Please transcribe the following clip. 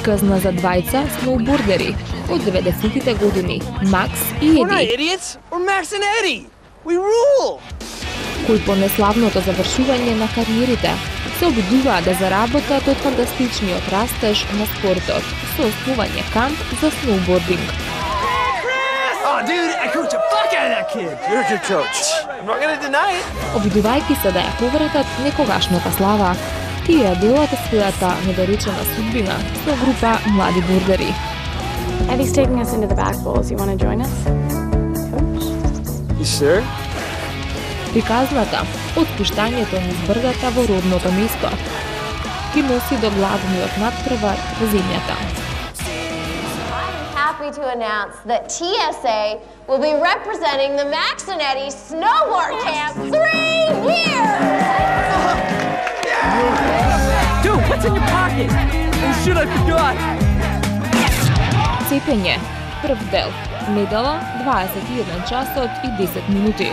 приказна за двајца сноубордери од 90-тите години, Макс и Еди, кои по неславното завршување на кариерите се обидуваат да заработат од фантастичниот растеж на спортот со основање камп за сноубординг. Обидувајќи се да ја повратат некогашната слава, тие делат својата недоречена судбина со група млади бордери. Eddie's taking us into the back bowls. You want to join us? You sure? Приказната од спуштањето низ брдата во родното место ги носи до главниот надпревар во земјата. I'm happy to announce that TSA will be representing the Max and Eddie Snowboard Camp 3 years! Dude, what's in your pocket? Oh shit, I forgot! Цепење, прв дел, недела, 21 часот и 10 минути.